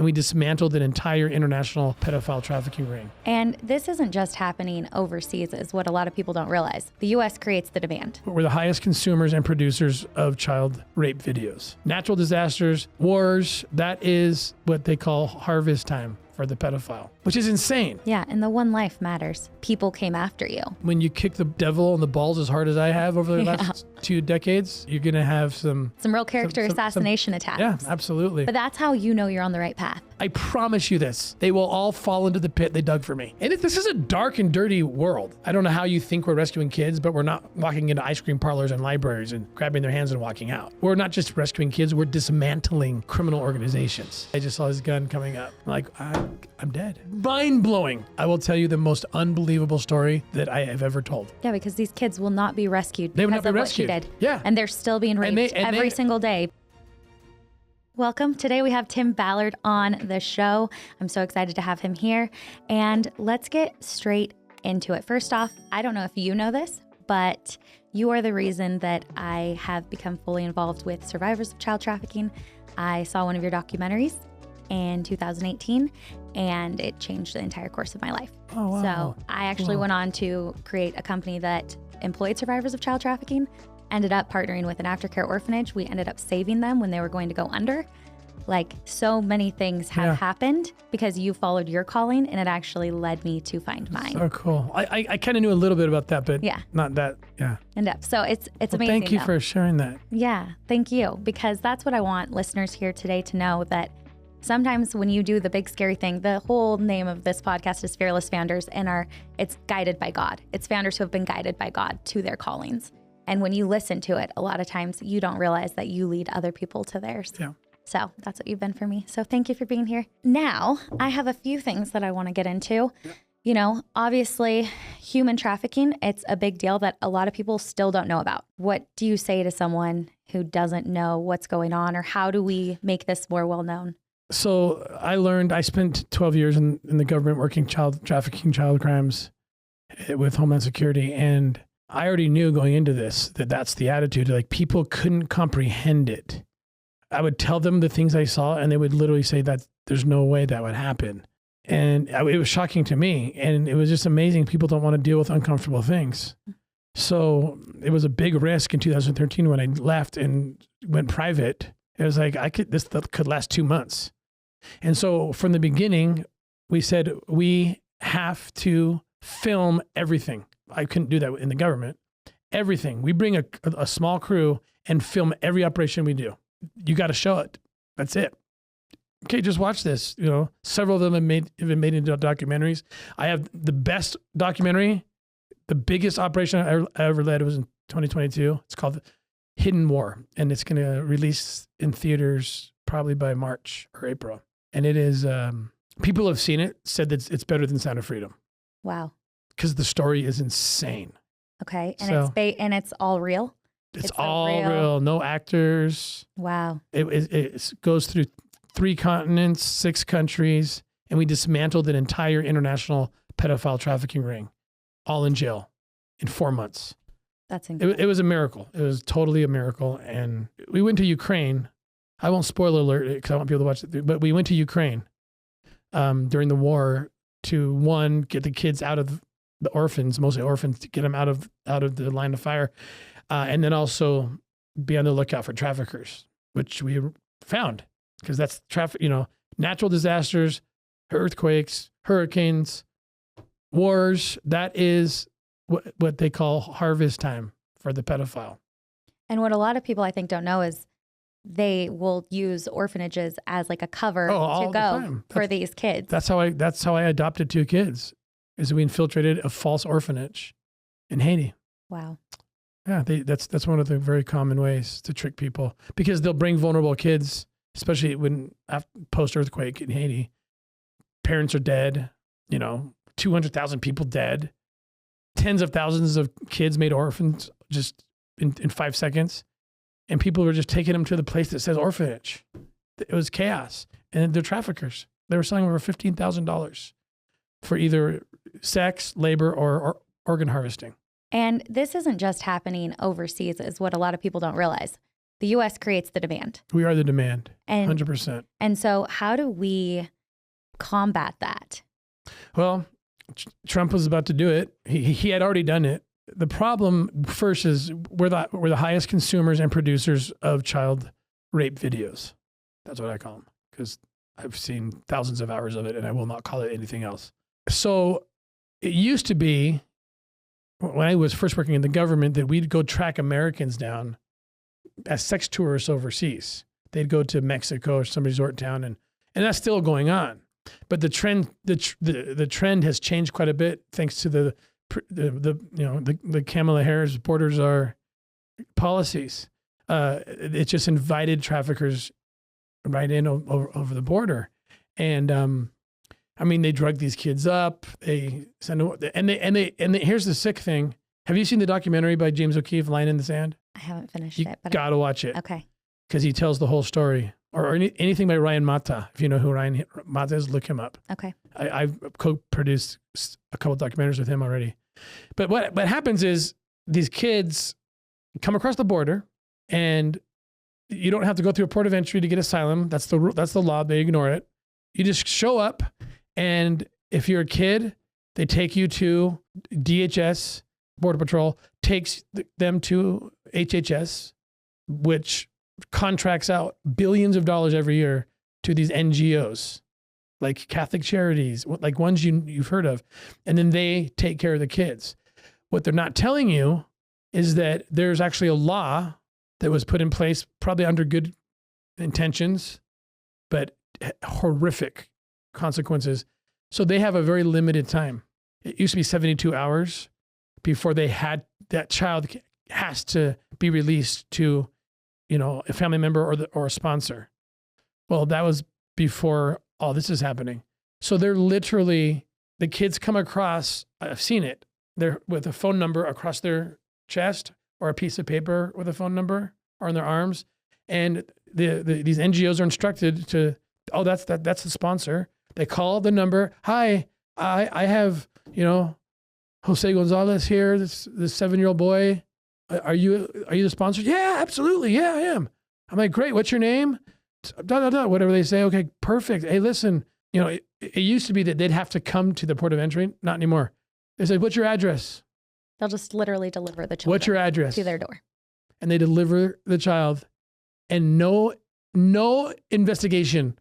and we dismantled an entire international pedophile trafficking ring. And this isn't just happening overseas, is what a lot of people don't realize. The U.S. creates the demand. We're the highest consumers and producers of child rape videos. Natural disasters, wars, that is what they call harvest time for the pedophile, which is insane. Yeah, and the one life matters. People came after you. When you kick the devil in the balls as hard as I have over the last 2 decades, you're going to have some real character assassination attacks. Yeah, absolutely. But that's how you know you're on the right path. I promise you this. They will all fall into the pit they dug for me. And this is a dark and dirty world. I don't know how you think we're rescuing kids, but we're not walking into ice cream parlors and libraries and grabbing their hands and walking out. We're not just rescuing kids, we're dismantling criminal organizations. I just saw his gun coming up. Like, I'm dead. Mind-blowing. I will tell you the most unbelievable story that I have ever told. Yeah, because these kids will not be rescued They will because not be of rescued. what she did. Yeah. And they're still being raped every single day. Welcome. Today we have Tim Ballard on the show. I'm so excited to have him here. And let's get straight into it. First off, I don't know if you know this, but you are the reason that I have become fully involved with survivors of child trafficking. I saw one of your documentaries in 2018, and it changed the entire course of my life. Oh, wow. So I actually went on to create a company that employed survivors of child trafficking, ended up partnering with an aftercare orphanage. We ended up saving them when they were going to go under. Like, so many things have happened because you followed your calling, and it actually led me to find mine. So cool. I kind of knew a little bit about that, but not that. Yeah. In depth. So it's amazing. Thank you for sharing that. Yeah, thank you. Because that's what I want listeners here today to know, that sometimes when you do the big scary thing, the whole name of this podcast is Fearless Founders, and it's guided by God. It's founders who have been guided by God to their callings. And when you listen to it, a lot of times you don't realize that you lead other people to theirs. Yeah. So that's what you've been for me. So thank you for being here. Now, I have a few things that I want to get into. Yeah. You know, obviously, human trafficking, it's a big deal that a lot of people still don't know about. What do you say to someone who doesn't know what's going on, or how do we make this more well known? So I spent 12 years in the government working child trafficking, child crimes with Homeland Security. And I already knew going into this that that's the attitude. Like, people couldn't comprehend it. I would tell them the things I saw, and they would literally say that there's no way that would happen. And it was shocking to me. And it was just amazing. People don't want to deal with uncomfortable things. So it was a big risk in 2013 when I left and went private. It was like, this could last 2 months. And so from the beginning, we said, we have to film everything. I couldn't do that in the government. Everything. We bring a small crew and film every operation we do. You got to show it. That's it. Okay, just watch this. You know, several of them have been made into documentaries. I have the best documentary. The biggest operation I ever led was in 2022. It's called Hidden War, and it's going to release in theaters probably by March or April. And it is, people have seen it, said that it's better than Sound of Freedom. Wow. Because the story is insane. Okay, and it's all real? It's all real. No actors. Wow. It goes through 3 continents, 6 countries, and we dismantled an entire international pedophile trafficking ring, all in jail in 4 months. That's incredible. It was a miracle. It was totally a miracle. And we went to Ukraine. I won't spoil alert because I want people to watch it, but we went to Ukraine during the war to, one, get the kids out of the orphans, mostly orphans, to get them out of the line of fire. And then also be on the lookout for traffickers, which we found, because that's natural disasters, earthquakes, hurricanes, wars. That is what they call harvest time for the pedophile. And what a lot of people, I think, don't know is they will use orphanages as like a cover to go for these kids. That's how I adopted 2 kids, is we infiltrated a false orphanage in Haiti. Wow. Yeah, that's one of the very common ways to trick people, because they'll bring vulnerable kids, especially when post-earthquake in Haiti. Parents are dead, 200,000 people dead, tens of thousands of kids made orphans just in 5 seconds. And people were just taking them to the place that says orphanage. It was chaos. And they're traffickers. They were selling over $15,000 for either sex, labor, or organ harvesting. And this isn't just happening overseas, is what a lot of people don't realize. The U.S. creates the demand. We are the demand, and 100%. And so how do we combat that? Well, Trump was about to do it. He had already done it. The problem first is we're the highest consumers and producers of child rape videos. That's what I call them, because I've seen thousands of hours of it, and I will not call it anything else. So it used to be, when I was first working in the government, that we'd go track Americans down as sex tourists overseas. They'd go to Mexico or some resort town, and that's still going on. But the trend has changed quite a bit thanks to the Kamala Harris borders are policies. It just invited traffickers right in over the border, and I mean, they drug these kids up. They send and here's the sick thing. Have you seen the documentary by James O'Keefe, Line in the Sand? I haven't finished it. But Gotta watch it. Okay. Because he tells the whole story. Or anything by Ryan Mata. If you know who Ryan Mata is, look him up. Okay. I've co-produced a couple documentaries with him already. But what happens is these kids come across the border, and you don't have to go through a port of entry to get asylum. That's the law. They ignore it. You just show up, and if you're a kid, they take you to DHS, Border Patrol, takes them to HHS, which contracts out billions of dollars every year to these NGOs, like Catholic Charities, like ones you've heard of. And then they take care of the kids. What they're not telling you is that there's actually a law that was put in place, probably under good intentions, but horrific consequences. So they have a very limited time. It used to be 72 hours before that child has to be released to, a family member or a sponsor. Well, that was before all this is happening. So they're literally, the kids come across, I've seen it, they're with a phone number across their chest or a piece of paper with a phone number or in their arms. And these NGOs are instructed to, that's the sponsor. They call the number. Hi, I have, Jose Gonzalez here, this 7-year-old boy. Are you the sponsor? Yeah, absolutely. Yeah, I am. I'm like, great. What's your name? Whatever they say. Okay, perfect. Hey, listen, it used to be that they'd have to come to the port of entry. Not anymore. They said, what's your address? They'll just literally deliver the children. What's your address? To their door. And they deliver the child, and no investigation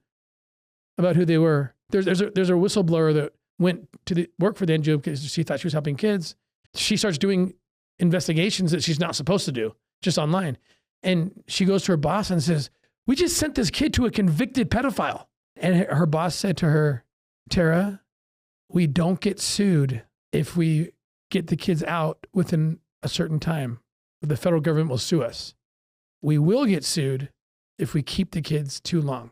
about who they were. There's a whistleblower that went to work for the NGO because she thought she was helping kids. She starts doing investigations that she's not supposed to do, just online. And she goes to her boss and says, we just sent this kid to a convicted pedophile. And her boss said to her, Tara, we don't get sued if we get the kids out within a certain time. The federal government will sue us. We will get sued if we keep the kids too long.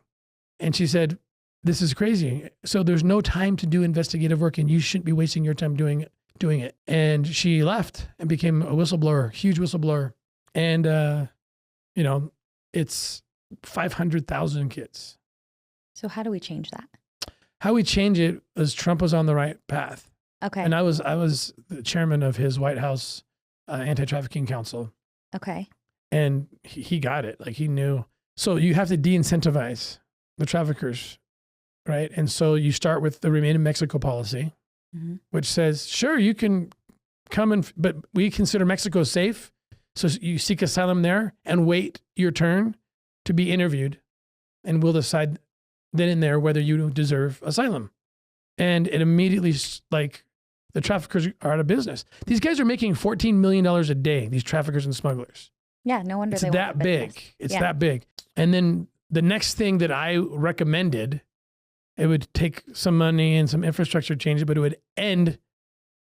And she said, this is crazy. So there's no time to do investigative work, and you shouldn't be wasting your time doing it. And she left and became a whistleblower, huge whistleblower. And, it's 500,000 kids. So how do we change that? How we change it is Trump was on the right path. Okay. And I was the chairman of his White House anti-trafficking council. Okay. And he got it. Like, he knew. So you have to de-incentivize the traffickers, right? And so you start with the Remain in Mexico policy, mm-hmm. which says, sure, you can come but we consider Mexico safe. So you seek asylum there and wait your turn to be interviewed, and we'll decide then and there whether you deserve asylum. And it immediately, like, the traffickers are out of business. These guys are making $14 million a day, these traffickers and smugglers. Yeah, no wonder it's that big. It's that big. And then the next thing that I recommended, it would take some money and some infrastructure changes, but it would end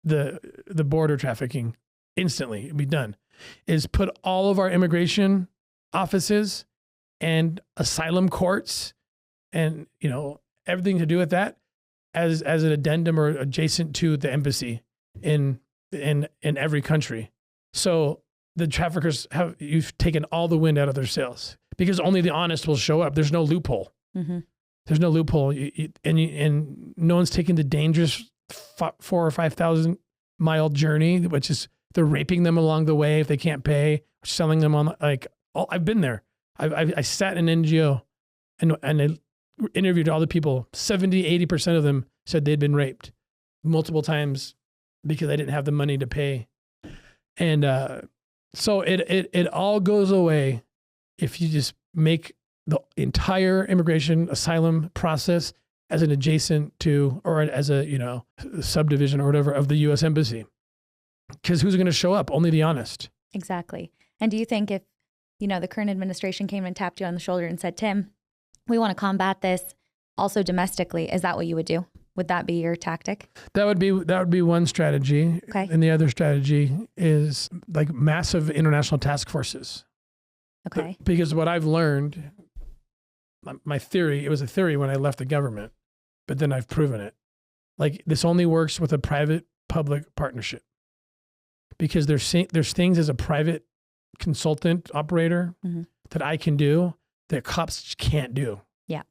the border trafficking instantly. It'd be done. Is put all of our immigration offices and asylum courts and, everything to do with that as an addendum or adjacent to the embassy in every country. So the traffickers you've taken all the wind out of their sails, because only the honest will show up. There's no loophole. Mm-hmm. There's no loophole. And no one's taking the dangerous 4,000 or 5,000 mile journey, which is they're raping them along the way if they can't pay, selling them on I've been there. I sat in an NGO and I interviewed all the people. 70, 80% of them said they'd been raped multiple times because they didn't have the money to pay. And so it all goes away if you just make the entire immigration asylum process as an adjacent to, or as a, subdivision or whatever of the U.S. Embassy. Because who's going to show up? Only the honest. Exactly. And do you think if, the current administration came and tapped you on the shoulder and said, Tim, we want to combat this also domestically, is that what you would do? Would that be your tactic? That would be one strategy. Okay. And the other strategy is like massive international task forces. Okay. Because what I've learned, my theory, it was a theory when I left the government, but then I've proven it. Like this only works with a private-public partnership. Because there's things as a private consultant operator that I can do that cops can't do. Yeah.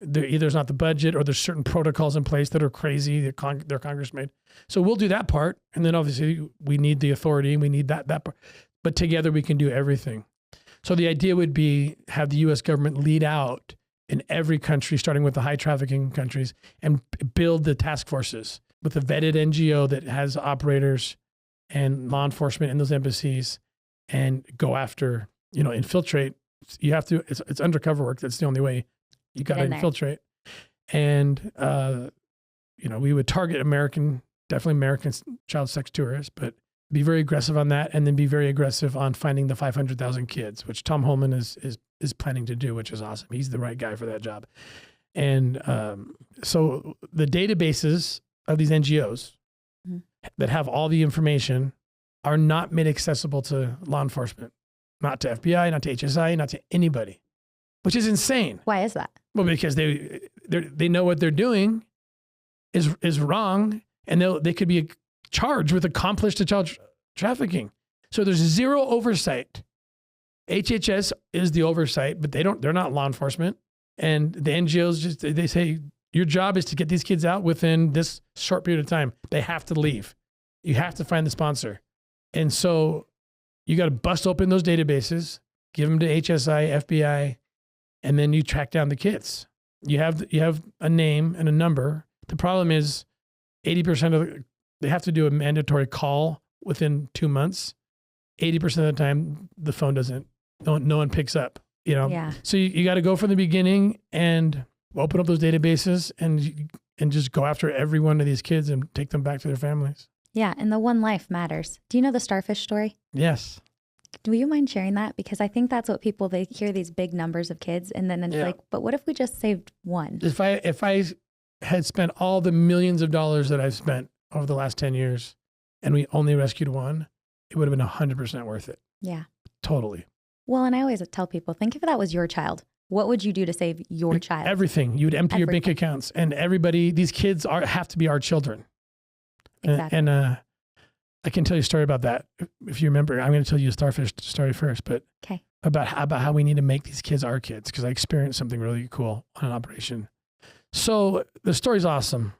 There's not the budget, or there's certain protocols in place that are crazy that their Congress made. So we'll do that part. And then obviously we need the authority, we need that part. But together we can do everything. So the idea would be have the U.S. government lead out in every country, starting with the high trafficking countries, and build the task forces with a vetted NGO that has operators and law enforcement in those embassies, and go after, infiltrate. You have to, it's undercover work. That's the only way. You got to infiltrate. And, we would target definitely American child sex tourists, but be very aggressive on that. And then be very aggressive on finding the 500,000 kids, which Tom Holman is planning to do, which is awesome. He's the right guy for that job. And so the databases of these NGOs that have all the information are not made accessible to law enforcement, not to FBI, not to HSI, not to anybody, which is insane. Why is that? Well, because they know what they're doing is wrong, and they could be charged with accomplice to child trafficking. So there's zero oversight. HHS is the oversight, but they're not law enforcement. And the NGOs they say, your job is to get these kids out within this short period of time. They have to leave. You have to find the sponsor. And so you got to bust open those databases, give them to HSI, FBI, and then you track down the kids. You have a name and a number. The problem is 80% they have to do a mandatory call within 2 months. 80% of the time, the phone no one picks up, Yeah. So you got to go from the beginning and open up those databases and just go after every one of these kids and take them back to their families. Yeah. And the one life matters. Do you know the starfish story? Yes. Do you mind sharing that? Because I think that's what they hear these big numbers of kids. And then it's like, but what if we just saved one? If I had spent all the millions of dollars that I've spent over the last 10 years and we only rescued one, it would have been 100% worth it. Yeah. Totally. Well, and I always tell people, think if that was your child, what would you do to save your child? Everything. You'd empty your bank accounts, and these kids have to be our children. Exactly. And I can tell you a story about that. If you remember, I'm going to tell you a starfish story first, but okay. about how we need to make these kids our kids, because I experienced something really cool on an operation. So the story's awesome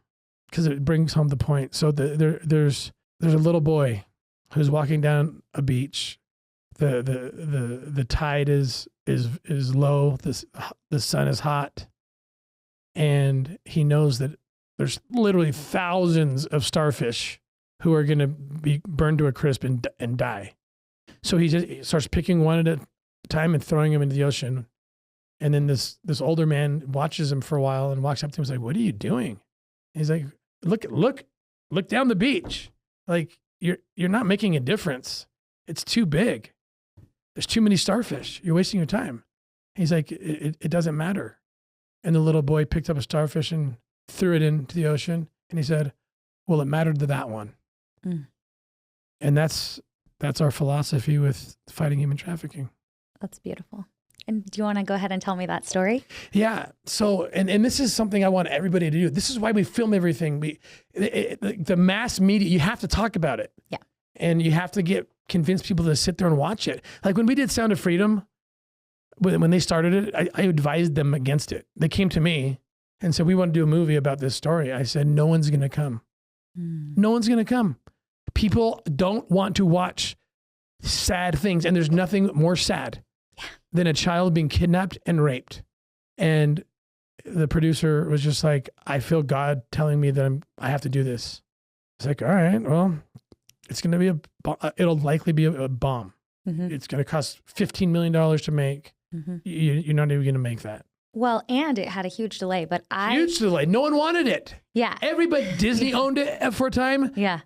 because it brings home the point. So there's a little boy who's walking down a beach. The tide is low. The sun is hot, and he knows that there's literally thousands of starfish who are going to be burned to a crisp and die. So he starts picking one at a time and throwing them into the ocean. And then this older man watches him for a while and walks up to him and is like, "What are you doing?" And he's like, look down the beach. Like you're not making a difference. It's too big. There's too many starfish. You're wasting your time." He's like, it doesn't matter. And the little boy picked up a starfish and threw it into the ocean. And he said, "Well, it mattered to that one." Mm. And that's our philosophy with fighting human trafficking. That's beautiful. And do you want to go ahead and tell me that story? Yeah. So, and this is something I want everybody to do. This is why we film everything. The mass media, you have to talk about it. Yeah. And you have to convince people to sit there and watch it. Like when we did Sound of Freedom, when they started it, I advised them against it. They came to me and said, "We want to do a movie about this story." I said, "No one's going to come. No one's going to come. People don't want to watch sad things, and there's nothing more sad than a child being kidnapped and raped. And the producer was just like, I feel God telling me that I have to do this. It's like, all right, well, it's going to be it'll likely be a bomb. Mm-hmm. It's going to cost $15 million to make. Mm-hmm. You're not even going to make that. Well, and it had a huge delay, but huge delay. No one wanted it. Yeah. Everybody, Disney owned it for a time. Yeah.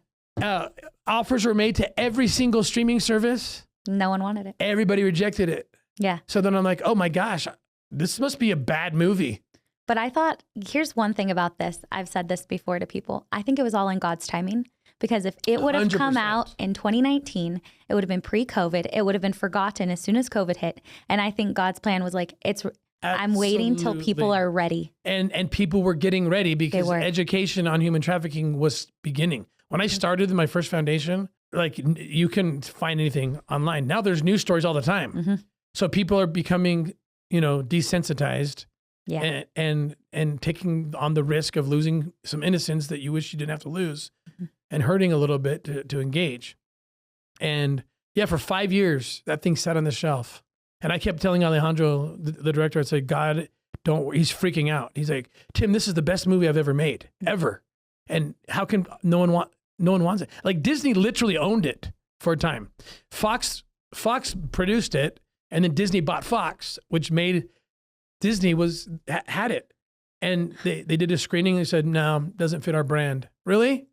Offers were made to every single streaming service. No one wanted it. Everybody rejected it. Yeah. So then I'm like, oh my gosh, this must be a bad movie. But I thought, here's one thing about this. I've said this before to people. I think it was all in God's timing, because if it would have 100%. come out in 2019, it would have been pre-COVID. It would have been forgotten as soon as COVID hit. And I think God's plan was like, I'm waiting till people are ready. And people were getting ready because education on human trafficking was beginning. When I started my first foundation, like you can find anything online. Now there's news stories all the time. Mm-hmm. So people are becoming, desensitized. Yeah. And taking on the risk of losing some innocence that you wish you didn't have to lose, mm-hmm. and hurting a little bit to engage. And yeah, for 5 years, that thing sat on the shelf. And I kept telling Alejandro, the director, I'd say, God, he's freaking out. He's like, Tim, this is the best movie I've ever made, ever. And how can no one wants it? Like Disney literally owned it for a time. Fox produced it, and then Disney bought Fox, which made Disney had it. And they did a screening. They said, no, doesn't fit our brand. Really?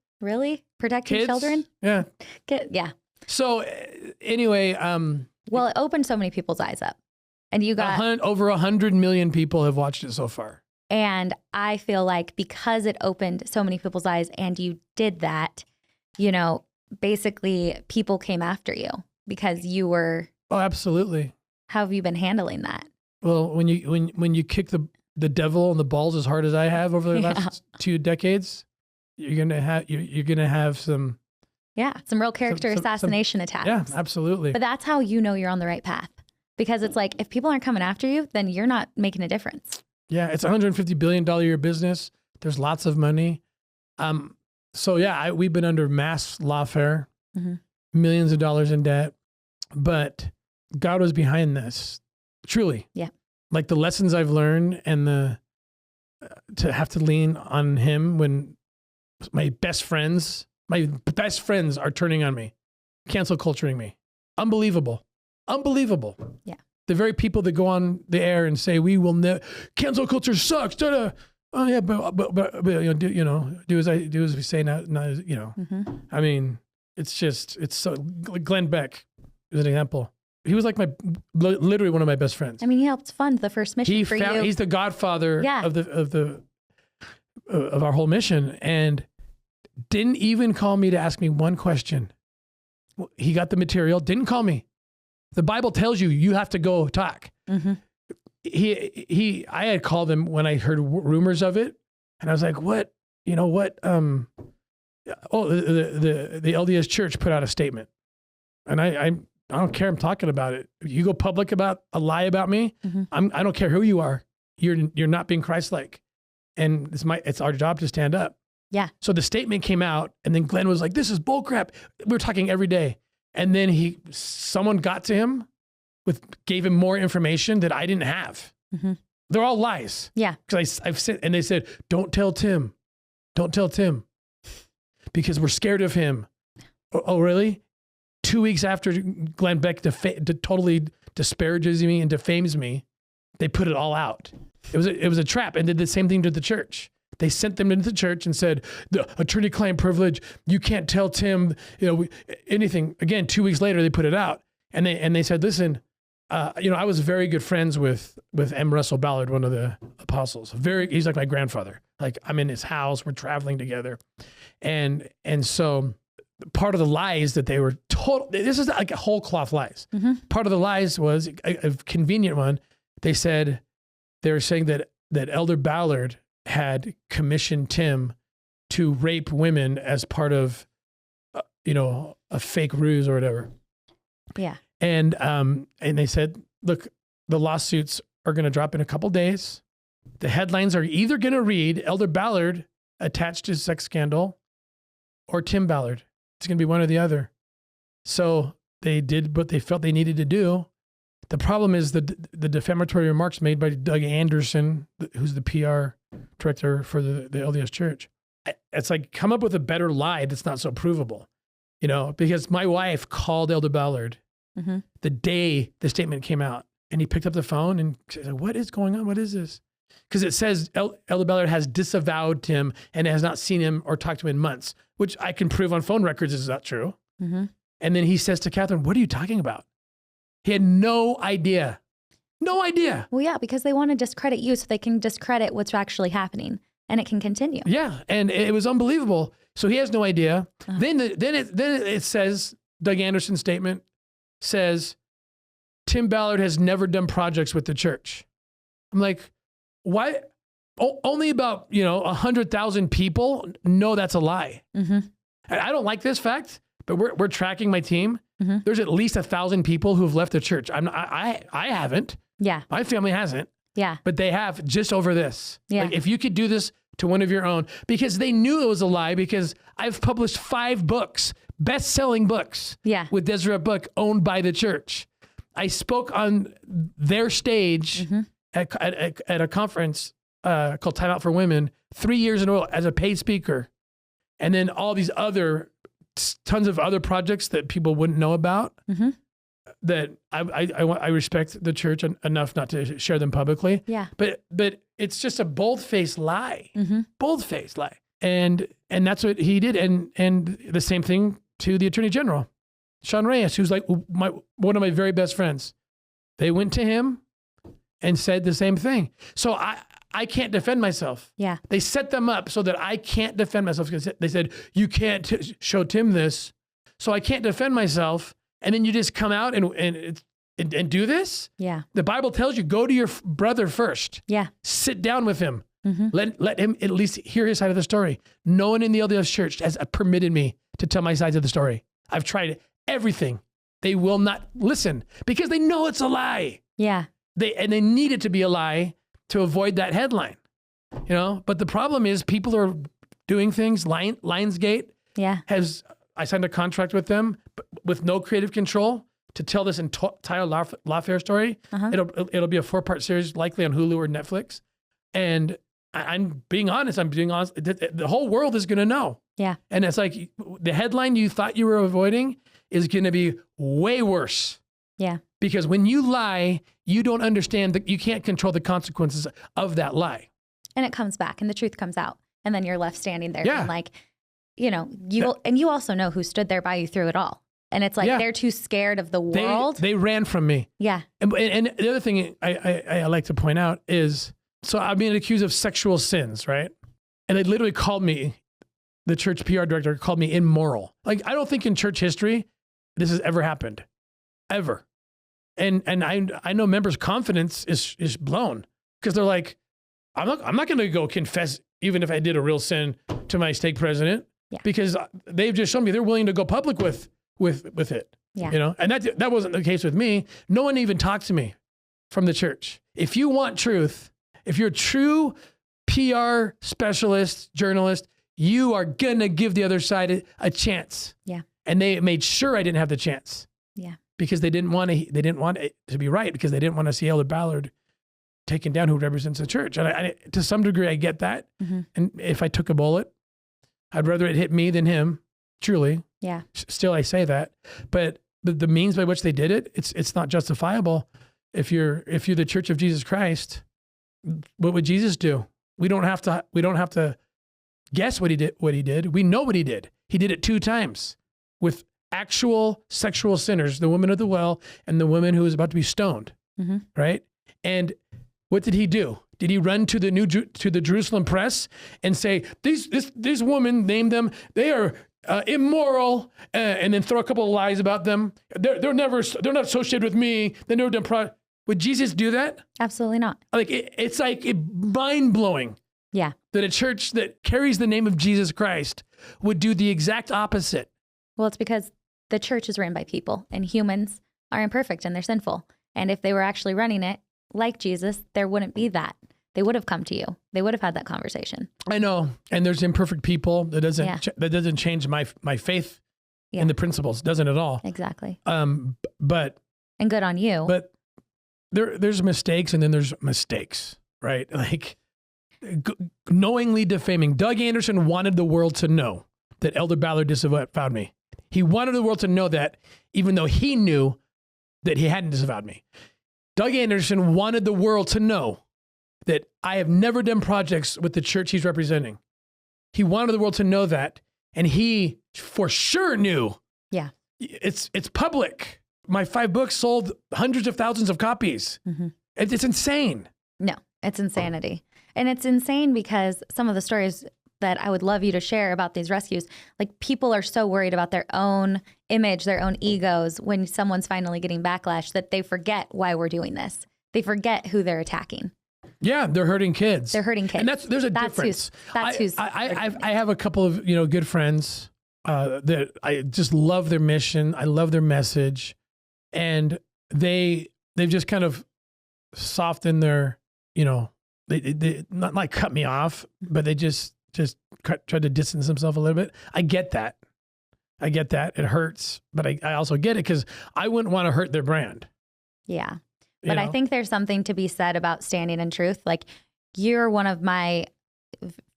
Protecting Kids? Children? Yeah. Yeah. So anyway, well, it opened so many people's eyes up, and you got over 100 million people have watched it so far. And I feel like because it opened so many people's eyes and you did that, basically people came after you because you were. Oh, absolutely. How have you been handling that? Well, when you kick the devil in the balls as hard as I have over the last 2 decades, you're gonna have some. Yeah, some real character assassination attacks. Yeah, absolutely. But that's how you're on the right path, because it's like if people aren't coming after you, then you're not making a difference. Yeah, it's a $150 billion a year business. There's lots of money. So yeah, we've been under mass lawfare, mm-hmm. millions of dollars in debt, but God was behind this, truly. Yeah. Like the lessons I've learned and to have to lean on Him when my best friends are turning on me, cancel culturing me. Unbelievable. Yeah. The very people that go on the air and say, we will never, cancel culture sucks. Da-da. Oh yeah, but do as we say now. Mm-hmm. I mean, it's so. Glenn Beck is an example. He was like literally one of my best friends. I mean, he helped fund the first mission for you. He's the godfather of our whole mission, and didn't even call me to ask me one question. He got the material, didn't call me. The Bible tells you have to go talk. Mm-hmm. I had called him when I heard rumors of it, and I was like, what? The LDS Church put out a statement, and I don't care. I'm talking about it. You go public about a lie about me. Mm-hmm. I don't care who you are. You're not being Christ-like, and it's our job to stand up. Yeah. So the statement came out, and then Glenn was like, "This is bullcrap." We were talking every day, and then someone got to him gave him more information that I didn't have. Mm-hmm. They're all lies. Yeah. Because I've said, and they said, "Don't tell Tim, because we're scared of him." Oh, really? 2 weeks after Glenn Beck totally disparages me and defames me, they put it all out. It was a trap, and did the same thing to the church. They sent them into the church and said, the attorney-client privilege, you can't tell Tim, anything. Again, 2 weeks later, they put it out, and they said, listen, I was very good friends with M. Russell Ballard, one of the apostles. He's like my grandfather. Like I'm in his house, we're traveling together, and so part of the lies that they were told, this is like a whole cloth lies. Mm-hmm. Part of the lies was a convenient one. They were saying that Elder Ballard had commissioned Tim to rape women as part of, a fake ruse or whatever. Yeah. And they said, look, the lawsuits are going to drop in a couple days. The headlines are either going to read Elder Ballard attached to sex scandal or Tim Ballard. It's going to be one or the other. So they did what they felt they needed to do. The problem is the defamatory remarks made by Doug Anderson, who's the PR director for the LDS Church. It's like, come up with a better lie that's not so provable, because my wife called Elder Ballard the day the statement came out, and he picked up the phone and said, "What is going on? What is this?" Because it says Elder Ballard has disavowed him and has not seen him or talked to him in months, which I can prove on phone records is not true. And then he says to Catherine, "What are you talking about?" He had no idea. No idea. Well, yeah, because they want to discredit you so they can discredit what's actually happening, and it can continue. Yeah, and it was unbelievable. So he has no idea. Then it says, Doug Anderson's statement says, Tim Ballard has never done projects with the church. I'm like, why? Only about 100,000 people know that's a lie. And I don't like this fact, but we're tracking my team. There's at least 1,000 people who have left the church. I haven't. Yeah. My family hasn't. Yeah. But they have, just over this. Yeah. Like, if you could do this to one of your own, because they knew it was a lie, because I've published 5 books, best-selling books. Yeah. With Deseret Book, owned by the church. I spoke on their stage at a conference called Time Out for Women 3 years in a row as a paid speaker. And then all these tons of other projects that people wouldn't know about, that I respect the church enough not to share them publicly. Yeah. But it's just a bold-faced lie. Bold-faced lie. And that's what he did. And the same thing to the Attorney General, Sean Reyes, who's like one of my very best friends. They went to him and said the same thing. So I can't defend myself. Yeah. They set them up so that I can't defend myself, because they said, you can't show Tim this, so I can't defend myself. And then you just come out and do this? Yeah. The Bible tells you, go to your brother first. Yeah. Sit down with him. Let him at least hear his side of the story. No one in the LDS Church has permitted me to tell my sides of the story. I've tried everything. They will not listen because they know it's a lie. Yeah. They need it to be a lie to avoid that headline, But the problem is people are doing things. Lionsgate I signed a contract with them, but with no creative control to tell this entire lawfare story. It'll be a 4-part series, likely on Hulu or Netflix. And I'm being honest. The whole world is going to know. Yeah. And it's like the headline you thought you were avoiding is going to be way worse. Yeah. Because when you lie, you don't understand that you can't control the consequences of that lie. And it comes back and the truth comes out. And then you're left standing there and like, you also know who stood there by you through it all. And it's like, they're too scared of the world. They ran from me. Yeah. And the other thing I like to point out is, so I'm being accused of sexual sins, right? And they literally called me, the church PR director called me immoral. Like, I don't think in church history this has ever happened, ever. And I know members' confidence is blown because they're like, I'm not going to go confess even if I did a real sin to my stake president, because they've just shown me they're willing to go public with it. Yeah. And that wasn't the case with me. No one even talked to me from the church. If you want truth, if you're a true PR specialist, journalist, you are gonna give the other side a chance. Yeah. And they made sure I didn't have the chance. Yeah. Because they didn't want it to be right, because they didn't want to see Elder Ballard taken down, who represents the church. And I to some degree, I get that. And if I took a bullet, I'd rather it hit me than him. Truly. Yeah. Still, I say that, but the means by which they did it, it's not justifiable. If you're the Church of Jesus Christ, what would Jesus do? We don't have to guess what he did. We know what he did. He did it 2 times with actual sexual sinners, the woman at the well and the woman who was about to be stoned. Right? And what did he do? Did he run to the Jerusalem press and say, these women, name them, they are immoral, and then throw a couple of lies about them? They're not associated with me. They never done Would Jesus do that? Absolutely not. Like it's like mind blowing. Yeah. That a church that carries the name of Jesus Christ would do the exact opposite. Well, it's because the church is ran by people, and humans are imperfect and they're sinful. And if they were actually running it like Jesus, there wouldn't be that. They would have come to you. They would have had that conversation. I know. And there's imperfect people. That doesn't change my faith in the principles. Doesn't at all. Exactly. And good on you. But there's mistakes and then there's mistakes, right? Like knowingly defaming. Doug Anderson wanted the world to know that Elder Ballard disavowed me. He wanted the world to know that, even though he knew that he hadn't disavowed me. Doug Anderson wanted the world to know that I have never done projects with the church he's representing. He wanted the world to know that, and he for sure knew. Yeah. It's public. My 5 books sold hundreds of thousands of copies. Mm-hmm. It's insane. No, it's insanity. And it's insane because some of the stories that I would love you to share about these rescues, like people are so worried about their own image, their own egos when someone's finally getting backlash that they forget why we're doing this. They forget who they're attacking. Yeah, they're hurting kids. They're hurting kids. And there's a difference. I have a couple of good friends that I just love their mission. I love their message, and they've just kind of softened their they not like cut me off, but they just tried to distance themselves a little bit. I get that. It hurts, but I also get it because I wouldn't want to hurt their brand. Yeah. But I think there's something to be said about standing in truth. Like, you're one of my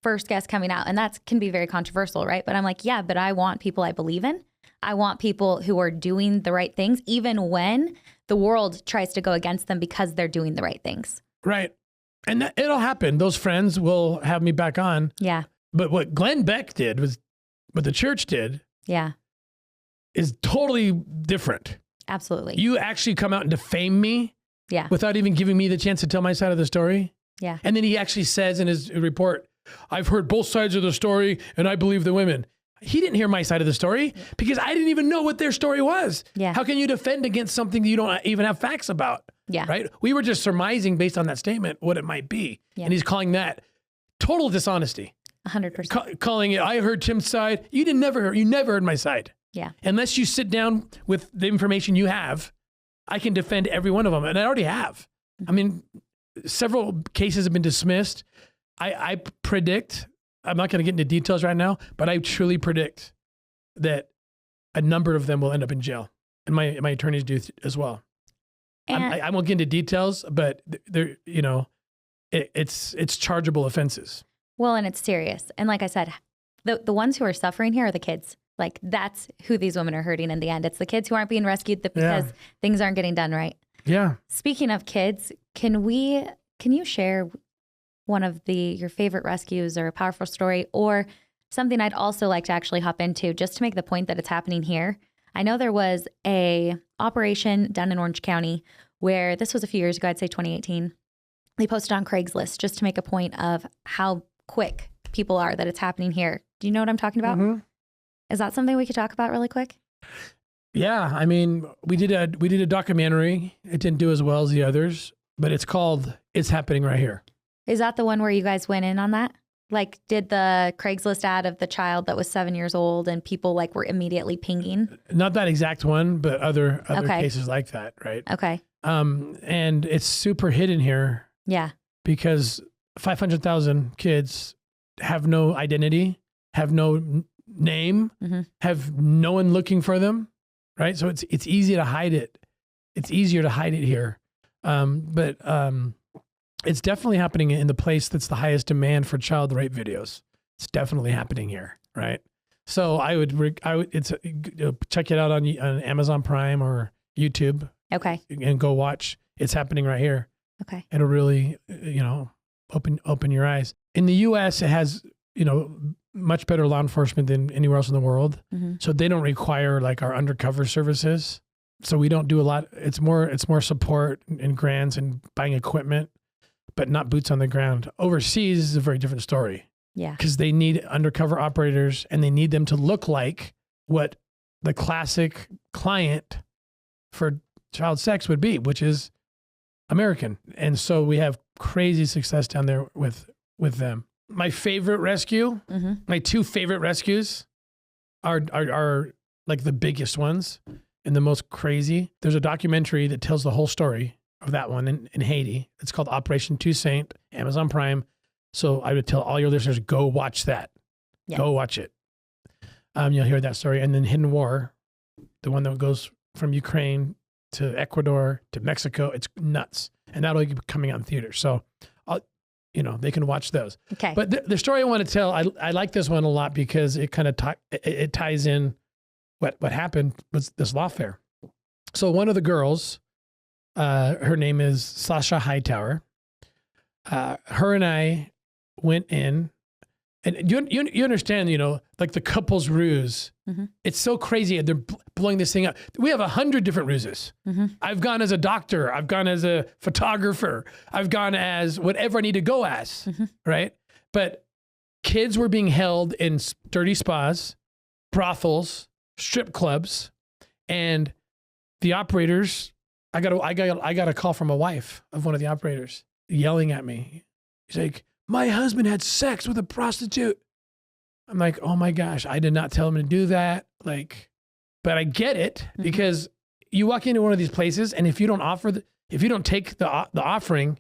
first guests coming out, and that can be very controversial, right? But I'm like, yeah, but I want people I believe in. I want people who are doing the right things, even when the world tries to go against them because they're doing the right things. Right. And it'll happen. Those friends will have me back on. Yeah. But what Glenn Beck did was what the church did. Yeah. Is totally different. Absolutely. You actually come out and defame me. Yeah. Without even giving me the chance to tell my side of the story. Yeah. And then he actually says in his report, I've heard both sides of the story and I believe the women. He didn't hear my side of the story because I didn't even know what their story was. Yeah. How can you defend against something that you don't even have facts about? Yeah. Right? We were just surmising based on that statement what it might be. Yeah. And he's calling that total dishonesty. 100%. Calling it, I heard Tim's side. You never heard my side. Yeah. Unless you sit down with the information you have, I can defend every one of them. And I already have. I mean, several cases have been dismissed. I predict, I'm not going to get into details right now, but I truly predict that a number of them will end up in jail. And my attorneys do as well. And I won't get into details, but they're, it's chargeable offenses. Well, and it's serious. And like I said, the ones who are suffering here are the kids. Like, that's who these women are hurting in the end. It's the kids who aren't being rescued because things aren't getting done right. Yeah. Speaking of kids, can you share one of your favorite rescues or a powerful story, or something I'd also like to actually hop into just to make the point that it's happening here? I know there was a operation done in Orange County where this was a few years ago, I'd say 2018. They posted on Craigslist just to make a point of how quick people are that it's happening here. Do you know what I'm talking about? Mm-hmm. Is that something we could talk about really quick? Yeah, I mean, we did a documentary. It didn't do as well as the others, but it's called "It's Happening Right Here." Is that the one where you guys went in on that? Like, did the Craigslist ad of the child that was 7 years old and people like were immediately pinging? Not that exact one, but other cases like that, right? Okay. And it's super hidden here. Yeah. Because 500,000 kids have no identity, have no name, have no one looking for them, right? So it's easy to hide it. It's easier to hide it here. But it's definitely happening in the place that's the highest demand for child rape videos. It's definitely happening here, right? So I would check it out on Amazon Prime or YouTube. Okay. And go watch It's Happening Right Here. Okay. It'll really, open your eyes. In the U.S., it has, much better law enforcement than anywhere else in the world. Mm-hmm. So they don't require like our undercover services. So we don't do a lot. It's more support and grants and buying equipment, but not boots on the ground. Overseas is a very different story. Yeah. Because they need undercover operators and they need them to look like what the classic client for child sex would be, which is American. And so we have crazy success down there with them. My favorite rescue, my two favorite rescues are like the biggest ones and the most crazy. There's a documentary that tells the whole story of that one in Haiti. It's called Operation Toussaint, Amazon Prime. So I would tell all your listeners, go watch that. Yeah. Go watch it. You'll hear that story. And then Hidden War, the one that goes from Ukraine to Ecuador to Mexico. It's nuts. And that'll be coming out in theaters. So, they can watch those. Okay. But the story I want to tell, I like this one a lot because it kind of it ties in what happened with this lawfare. So one of the girls, her name is Sasha Hightower. Her and I went in, and you understand, like the couple's ruse. Mm-hmm. It's so crazy. They're blowing this thing up. We have 100 different ruses. Mm-hmm. I've gone as a doctor. I've gone as a photographer. I've gone as whatever I need to go as, right? But kids were being held in dirty spas, brothels, strip clubs, and the operators. I got a call from a wife of one of the operators yelling at me. He's like, "My husband had sex with a prostitute." I'm like, "Oh my gosh, I did not tell him to do that." But I get it because you walk into one of these places, and if you don't take the offering,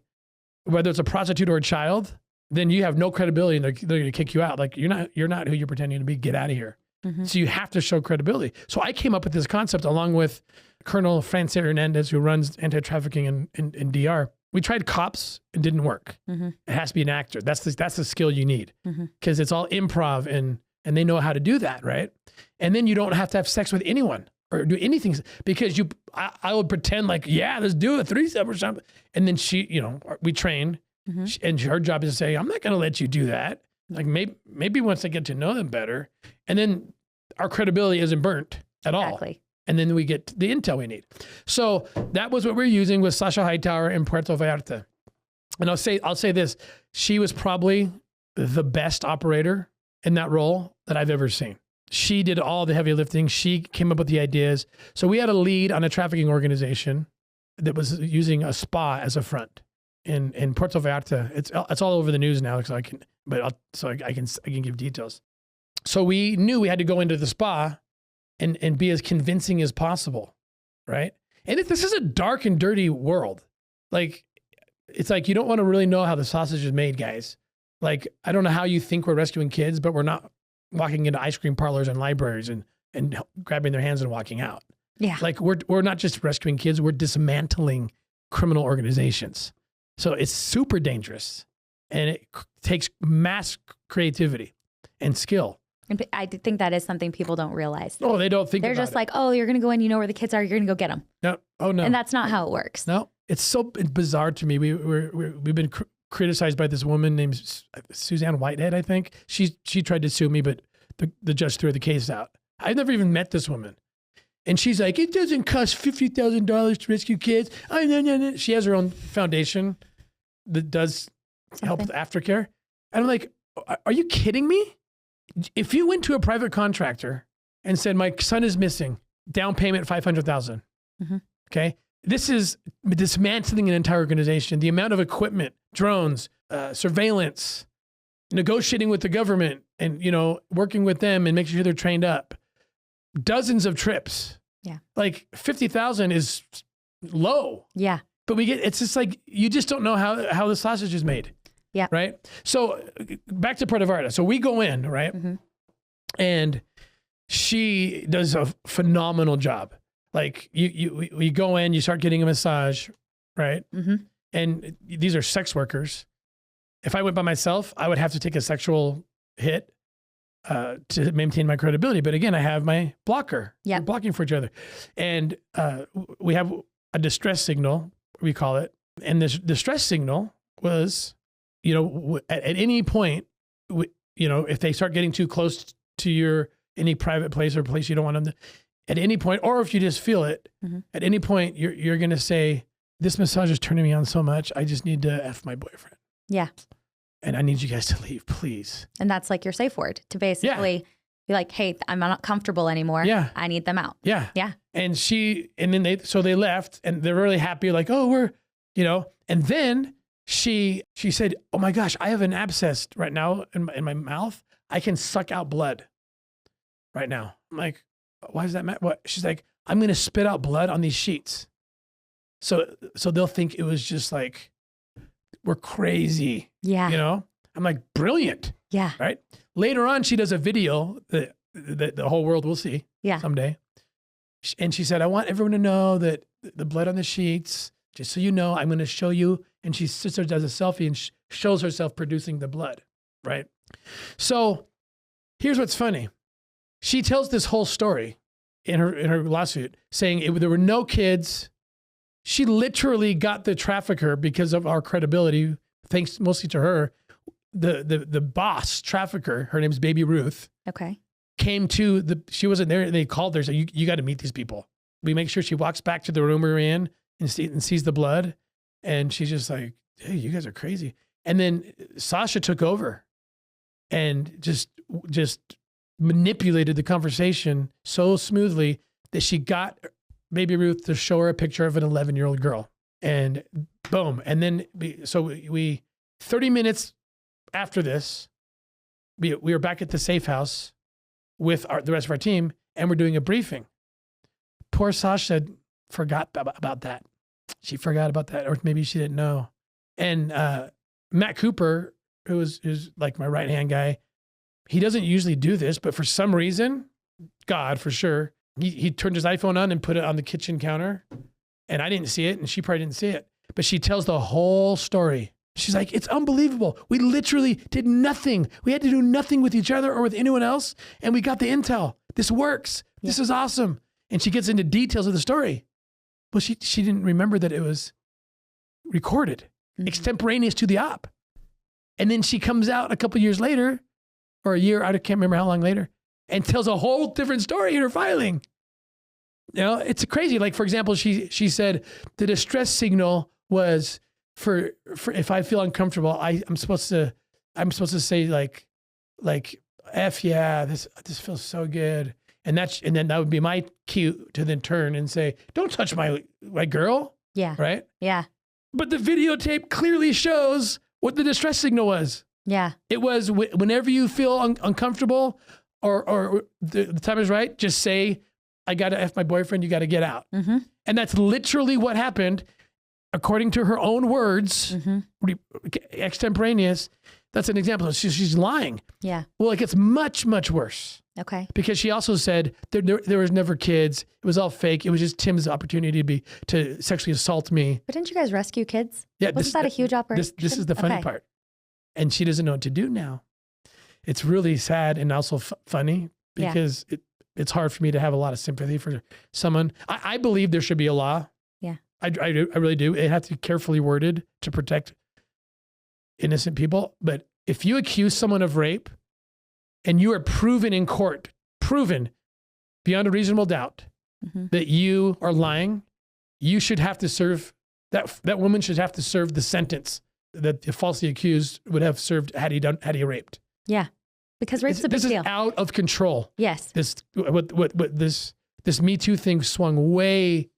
whether it's a prostitute or a child, then you have no credibility, and they're going to kick you out. Like you're not who you're pretending to be. Get out of here. Mm-hmm. So you have to show credibility. So I came up with this concept along with Colonel Francis Hernandez, who runs anti-trafficking in DR. We tried cops. It didn't work. Mm-hmm. It has to be an actor. That's the skill you need because it's all improv and they know how to do that, right? And then you don't have to have sex with anyone or do anything because I would pretend like, yeah, let's do a threesome or something. And then we train and her job is to say, I'm not going to let you do that. Like maybe once I get to know them better, and then our credibility isn't burnt at all. Exactly. And then we get the intel we need. So that was what we're using with Sasha Hightower in Puerto Vallarta. And I'll say this, she was probably the best operator in that role that I've ever seen. She did all the heavy lifting. She came up with the ideas. So we had a lead on a trafficking organization that was using a spa as a front in Puerto Vallarta. It's all over the news now, so I can give details. So we knew we had to go into the spa and be as convincing as possible, right? And this is a dark and dirty world. Like, it's like you don't want to really know how the sausage is made, guys. Like, I don't know how you think we're rescuing kids, but we're not walking into ice cream parlors and libraries and grabbing their hands and walking out. Yeah. Like, we're not just rescuing kids, we're dismantling criminal organizations. So it's super dangerous, and it takes mass creativity and skill. And I think that is something people don't realize. Oh, they don't think They're just like, oh, you're going to go in, you know where the kids are, you're going to go get them. No. Oh, no. And that's not how it works. No. It's so bizarre to me. We've been criticized by this woman named Suzanne Whitehead, I think. She tried to sue me, but the judge threw the case out. I've never even met this woman. And she's like, it doesn't cost $50,000 to rescue kids. No. She has her own foundation that does help with aftercare. And I'm like, are you kidding me? If you went to a private contractor and said, my son is missing, down payment $500,000. Okay. This is dismantling an entire organization. The amount of equipment, drones, surveillance, negotiating with the government and, working with them and making sure they're trained up. Dozens of trips. Yeah. Like 50,000 is low. Yeah. But it's just like, you just don't know how the sausage is made. Yeah. Right. So back to Puerto Vallarta. So we go in, right? And she does a phenomenal job. Like you go in, you start getting a massage, right? And these are sex workers. If I went by myself, I would have to take a sexual hit to maintain my credibility. But again, I have my blocker. Yeah. We're blocking for each other. And we have a distress signal, we call it. And this distress signal was, at any point, if they start getting too close to any private place or place you don't want them to, at any point, or if you just feel it, at any point, you're going to say, this massage is turning me on so much, I just need to F my boyfriend. Yeah. And I need you guys to leave, please. And that's like your safe word to basically be like, hey, I'm not comfortable anymore. Yeah. I need them out. Yeah. Yeah. And then they left and they're really happy, like, oh, and then she said, oh my gosh, I have an abscess right now in my mouth. I can suck out blood right now. I'm like, why does that matter? What? She's like, I'm going to spit out blood on these sheets. So they'll think it was just like, we're crazy. Yeah. I'm like, brilliant. Yeah. Right. Later on, she does a video that the whole world will see someday. And she said, I want everyone to know that the blood on the sheets. Just so you know, I'm going to show you. And she sits there, does a selfie and shows herself producing the blood, right? So here's what's funny. She tells this whole story in her lawsuit saying there were no kids. She literally got the trafficker because of our credibility, thanks mostly to her. The boss trafficker, her name's Baby Ruth. Okay. Came to she wasn't there. And they called her, said, you got to meet these people. We make sure she walks back to the room we're in and sees the blood. And she's just like, hey, you guys are crazy. And then Sasha took over and just manipulated the conversation so smoothly that she got Baby Ruth to show her a picture of an 11-year-old girl. And boom. And then we 30 minutes after this, we were back at the safe house with the rest of our team, and we're doing a briefing. Poor Sasha forgot about that. She forgot about that, or maybe she didn't know. And Matt Cooper, who's like my right-hand guy, he doesn't usually do this, but for some reason, God for sure, he turned his iPhone on and put it on the kitchen counter, and I didn't see it, and she probably didn't see it. But she tells the whole story. She's like, it's unbelievable. We literally did nothing. We had to do nothing with each other or with anyone else, and we got the intel. This works. Yeah. This is awesome. And she gets into details of the story. Well, she didn't remember that it was recorded, extemporaneous to the op. And then she comes out a couple years later, or a year, I can't remember how long later, and tells a whole different story in her filing. You know, it's crazy. Like, for example, she said the distress signal was for if I feel uncomfortable, I'm supposed to say like F yeah, this feels so good. And then that would be my cue to then turn and say, don't touch my girl. Yeah. Right? Yeah. But the videotape clearly shows what the distress signal was. Yeah. It was whenever you feel uncomfortable or the time is right, just say, I got to F my boyfriend, you got to get out. Mm-hmm. And that's literally what happened, according to her own words, extemporaneous. That's an example. She's lying. Yeah. Well, it gets much, much worse. Okay. Because she also said there was never kids. It was all fake. It was just Tim's opportunity to sexually assault me. But didn't you guys rescue kids? Yeah. Wasn't that a huge operation? This is the funny part. And she doesn't know what to do now. It's really sad and also funny because it's hard for me to have a lot of sympathy for someone. I believe there should be a law. Yeah. I really do. It has to be carefully worded to protect innocent people. But if you accuse someone of rape and you are proven in court, beyond a reasonable doubt that you are lying, you should have to serve, that woman should have to serve the sentence that the falsely accused would have served had he raped. Yeah. Because rape's a big deal. This is out of control. Yes. This Me Too thing swung way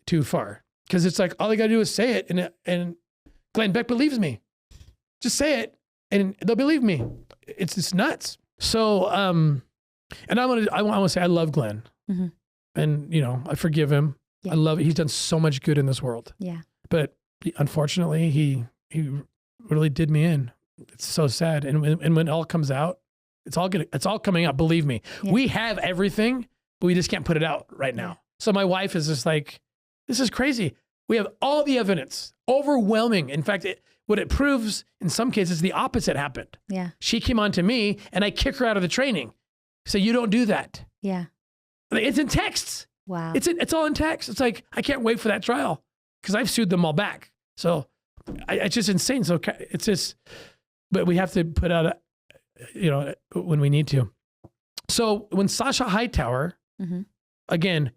too far. Because it's like, all I got to do is say it, and Glenn Beck believes me. Just say it, and they'll believe me. It's nuts. So, and I want to say I love Glenn, and I forgive him. Yeah. I love it. He's done so much good in this world. Yeah. But unfortunately, he really did me in. It's so sad. And when it all comes out, it's all coming out. Believe me, we have everything, but we just can't put it out right now. So my wife is just like, this is crazy. We have all the evidence, overwhelming. In fact, what it proves in some cases, the opposite happened. Yeah. She came on to me and I kick her out of the training. So you don't do that. Yeah. It's in texts. Wow. It's all in text. It's like, I can't wait for that trial because I've sued them all back. So it's just insane. So it's just, but we have to put out, when we need to. So when Sasha Hightower, again,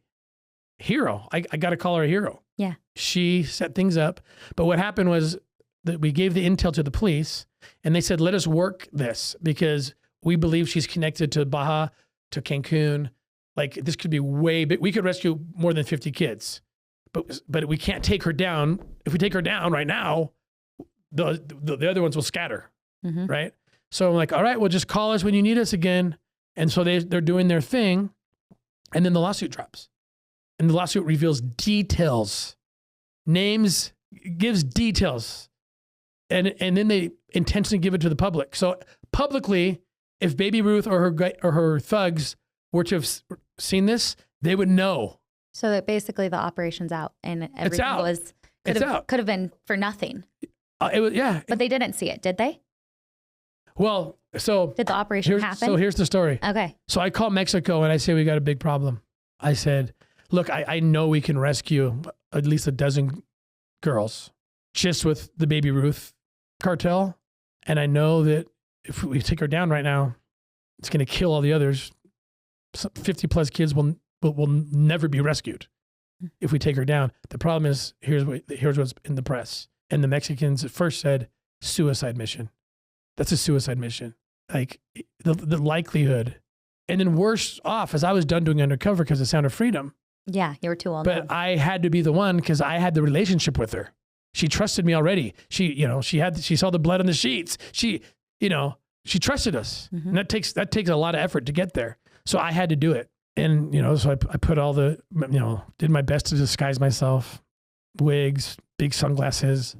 hero, I got to call her a hero. Yeah. She set things up. But what happened was that we gave the intel to the police and they said, let us work this because we believe she's connected to Baja, to Cancun. Like this could be way big. We could rescue more than 50 kids, but we can't take her down. If we take her down right now, the other ones will scatter. Right. So I'm like, all right, well, just call us when you need us again. And so they're doing their thing. And then the lawsuit drops. And the lawsuit reveals details, names, gives details. And then they intentionally give it to the public. So publicly, if Baby Ruth or her thugs were to have seen this, they would know So that basically the operation's out and everything could have been for nothing. It was, yeah. But they didn't see it, did they? Well, so did the operation happen? So here's the story. Okay. So I call Mexico and I say, we got a big problem. I said, look, I know we can rescue at least a dozen girls just with the Baby Ruth cartel. And I know that if we take her down right now, it's going to kill all the others. 50 plus kids will never be rescued if we take her down. The problem is, here's what's in the press. And the Mexicans at first said, suicide mission. That's a suicide mission. Like the likelihood. And then worse off, as I was done doing undercover because of Sound of Freedom. Yeah, you were too well known. But I had to be the one because I had the relationship with her. She trusted me already. She saw the blood on the sheets. She trusted us. Mm-hmm. And that takes a lot of effort to get there. So I had to do it. And, so I put all did my best to disguise myself, wigs, big sunglasses,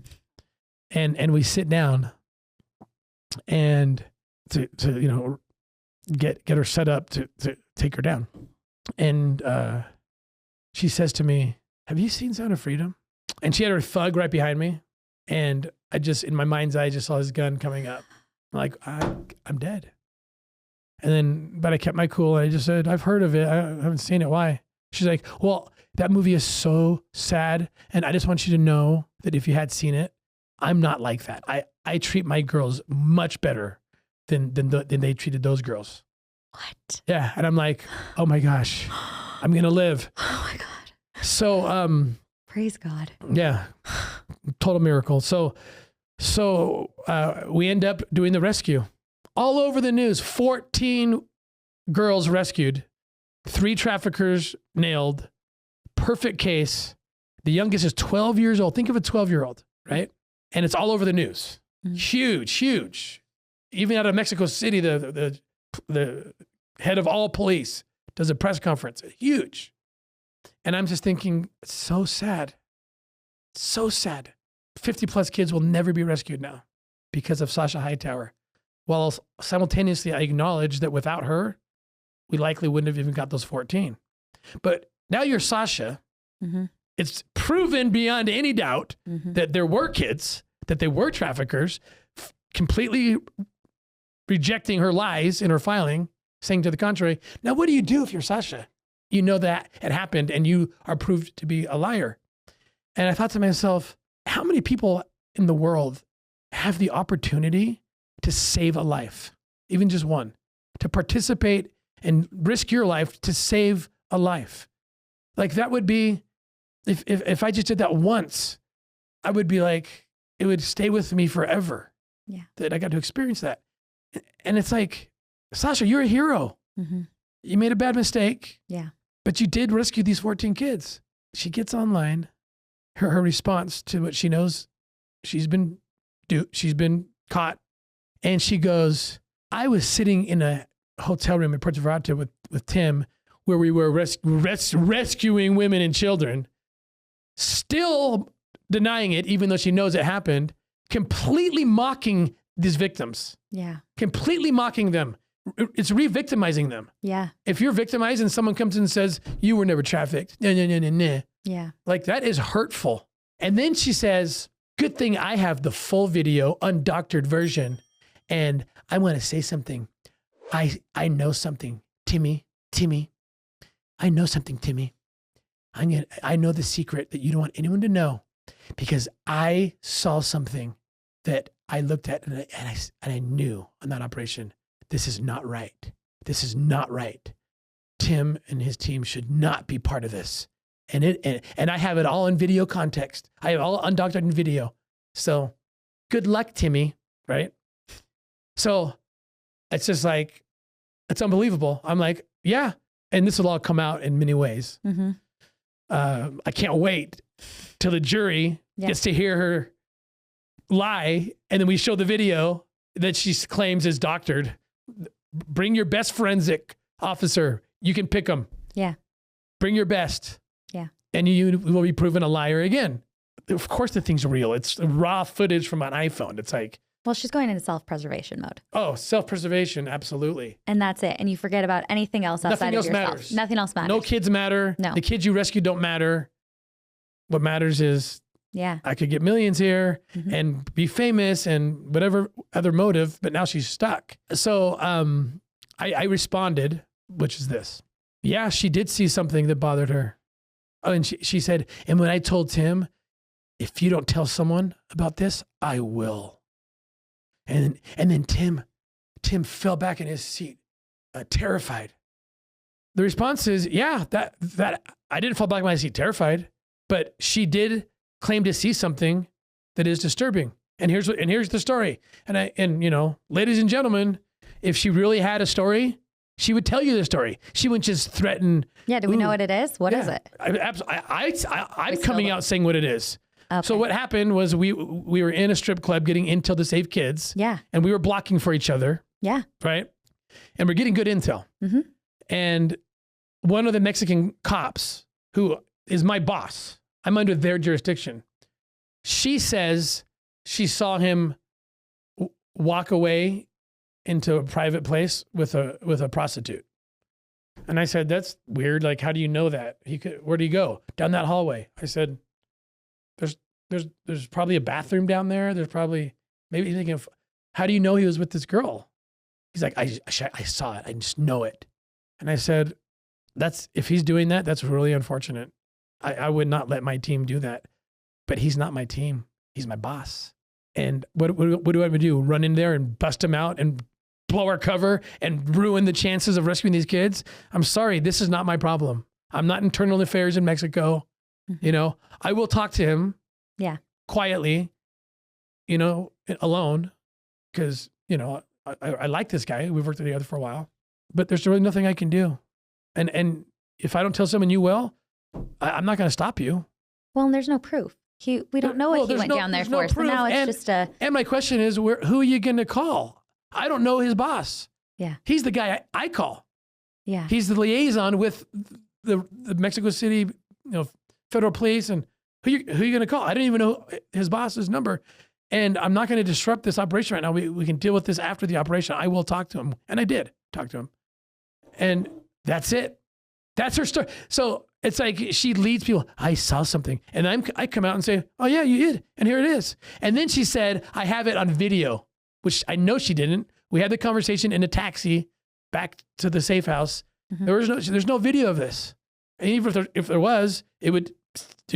and we sit down and to get her set up to take her down. And she says to me, have you seen Sound of Freedom? And she had her thug right behind me. And I just, in my mind's eye, just saw his gun coming up. I'm like, I'm dead. But I kept my cool. And I just said, I've heard of it. I haven't seen it. Why? She's like, well, that movie is so sad. And I just want you to know that if you had seen it, I'm not like that. I treat my girls much better than they treated those girls. What? Yeah. And I'm like, oh my gosh, I'm going to live. Oh my God. So, praise God. Yeah. Total miracle. So we end up doing the rescue. All over the news, 14 girls rescued, 3 traffickers nailed, perfect case. The youngest is 12 years old. Think of a 12-year-old, right? And it's all over the news. Mm-hmm. Huge, huge. Even out of Mexico City, the head of all police does a press conference. Huge. And I'm just thinking, it's so sad. So sad. 50 plus kids will never be rescued now because of Sasha Hightower. While simultaneously, I acknowledge that without her, we likely wouldn't have even got those 14. But now you're Sasha. Mm-hmm. It's proven beyond any doubt that there were kids, that they were traffickers, completely rejecting her lies in her filing, saying to the contrary. Now, what do you do if you're Sasha? You know that it happened and you are proved to be a liar. And I thought to myself, how many people in the world have the opportunity to save a life, even just one, to participate and risk your life to save a life? Like that would be, if I just did that once, I would be like, it would stay with me forever. Yeah. That I got to experience that. And it's like, Sasha, you're a hero. Mm-hmm. You made a bad mistake. Yeah. But you did rescue these 14 kids. She gets online, her response to what she knows, she's been caught. And she goes, I was sitting in a hotel room in Puerto Vallarta with Tim, where we were rescuing women and children, still denying it, even though she knows it happened, completely mocking these victims. Yeah. Completely mocking them. It's re-victimizing them. Yeah. If you're victimized and someone comes in and says, you were never trafficked. Nah. Yeah. Like that is hurtful. And then she says, good thing I have the full video, undoctored version. And I want to say something. I know something, Timmy. I know something, Timmy. I know the secret that you don't want anyone to know, because I saw something that I looked at and I knew on that operation, this is not right. This is not right. Tim and his team should not be part of this. And I have it all in video context. I have all undoctored in video. So good luck, Timmy, right? So it's just like, it's unbelievable. I'm like, yeah. And this will all come out in many ways. Mm-hmm. I can't wait till the jury gets to hear her lie. And then we show the video that she claims is doctored. Bring your best forensic officer. You can pick them. Yeah. Bring your best. Yeah. And you will be proven a liar again. Of course the thing's real. It's raw footage from an iPhone. It's like, Well, she's going into self-preservation mode. Oh, self-preservation, absolutely. And that's it. And you forget about anything else outside of yourself. Matters. Nothing else matters. No kids matter. No. The kids you rescue don't matter. What matters is I could get millions here and be famous and whatever other motive, but now she's stuck. So I responded, which is this. Yeah, she did see something that bothered her. Oh, and she said, and when I told Tim, if you don't tell someone about this, I will. And then Tim fell back in his seat, terrified. The response is, yeah, that I didn't fall back in my seat terrified, but she did claim to see something that is disturbing. And here's the story. And you know, ladies and gentlemen, if she really had a story, she would tell you the story. She wouldn't just threaten. Yeah. Do we know what it is? What is it? I'm coming out saying what it is. Okay. So what happened was we were in a strip club getting intel to save kids. Yeah. And we were blocking for each other. Yeah. Right. And we're getting good intel. Mm-hmm. And one of the Mexican cops, who is my boss, I'm under their jurisdiction. She says she saw him walk away into a private place with a prostitute. And I said, that's weird. Like, how do you know that? Where'd he go? Down that hallway. I said, there's probably a bathroom down there. There's probably, maybe he's thinking, how do you know he was with this girl? He's like, I saw it. I just know it. And I said, if he's doing that, that's really unfortunate. I would not let my team do that, but he's not my team. He's my boss. And what do I do? Run in there and bust him out and blow our cover and ruin the chances of rescuing these kids? I'm sorry. This is not my problem. I'm not internal affairs in Mexico. Mm-hmm. You know, I will talk to him. Yeah. Quietly, you know, alone, because, you know, I like this guy. We've worked together for a while, but there's really nothing I can do. And if I don't tell someone you will, I'm not going to stop you. Well, and there's no proof. We don't know what he went down there for. So now it's just a... And my question is, who are you going to call? I don't know his boss. Yeah. He's the guy I call. Yeah. He's the liaison with the Mexico City, you know, federal police, and who you going to call? I didn't even know his boss's number. And I'm not going to disrupt this operation right now. We can deal with this after the operation. I will talk to him. And I did talk to him. And that's it. That's her story. So it's like she leads people. I saw something. And I come out and say, oh, yeah, you did. And here it is. And then she said, I have it on video, which I know she didn't. We had the conversation in a taxi back to the safe house. Mm-hmm. There's no video of this. And even if there was, it would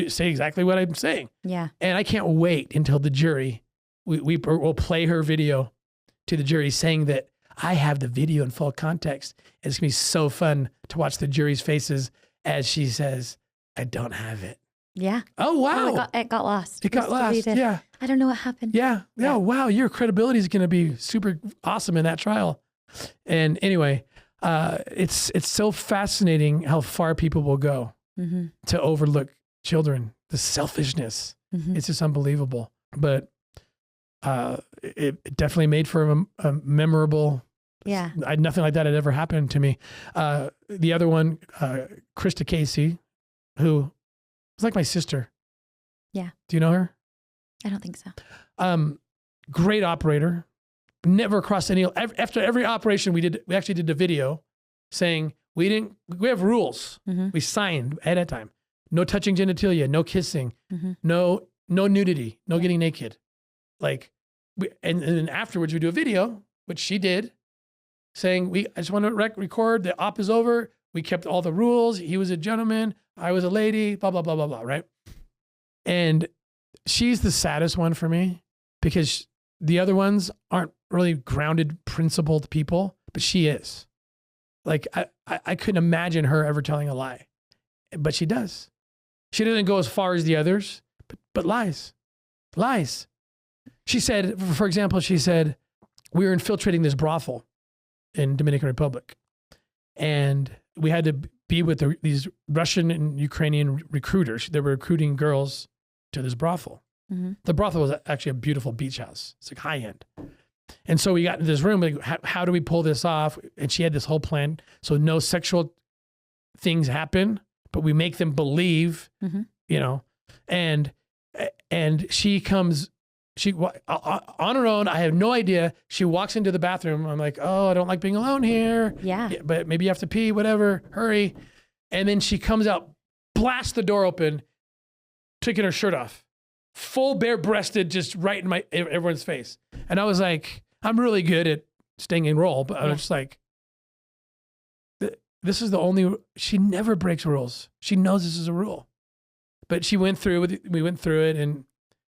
say exactly what I'm saying. Yeah. And I can't wait until the jury, we'll play her video to the jury saying that I have the video in full context. And it's going to be so fun to watch the jury's faces as she says, I don't have it. Yeah. Oh, wow. Oh, it got lost. It got lost. Yeah. I don't know what happened. Yeah. Yeah. Wow. Your credibility is going to be super awesome in that trial. And anyway, it's so fascinating how far people will go to overlook children, the selfishness. Mm-hmm. It's just unbelievable. But it definitely made for a memorable. Yeah. Nothing like that had ever happened to me. The other one, Krista Casey, who was like my sister. Yeah. Do you know her? I don't think so. Great operator. Never crossed any. After every operation we actually did a video saying we have rules. Mm-hmm. We signed ahead of time. No touching genitalia, no kissing, no nudity, no getting naked. Like, and then afterwards we do a video, which she did, saying I just want to record. The op is over. We kept all the rules. He was a gentleman. I was a lady. Blah blah blah blah blah. Right. And she's the saddest one for me because the other ones aren't really grounded, principled people, but she is. Like I couldn't imagine her ever telling a lie, but she does. She doesn't go as far as the others, but lies. She said, for example, we were infiltrating this brothel in Dominican Republic. And we had to be with these Russian and Ukrainian recruiters. They were recruiting girls to this brothel. Mm-hmm. The brothel was actually a beautiful beach house. It's like high end. And so we got into this room, like, how do we pull this off? And she had this whole plan. So no sexual things happen, but we make them believe, you know, and she comes on her own. I have no idea. She walks into the bathroom. I'm like, oh, I don't like being alone here. Yeah. But maybe you have to pee, whatever, hurry. And then she comes out, blasts the door open, taking her shirt off, full bare breasted, just right in everyone's face. And I was like, I'm really good at staying in role, but I was just like, this is the only, she never breaks rules. She knows this is a rule. But we went through it and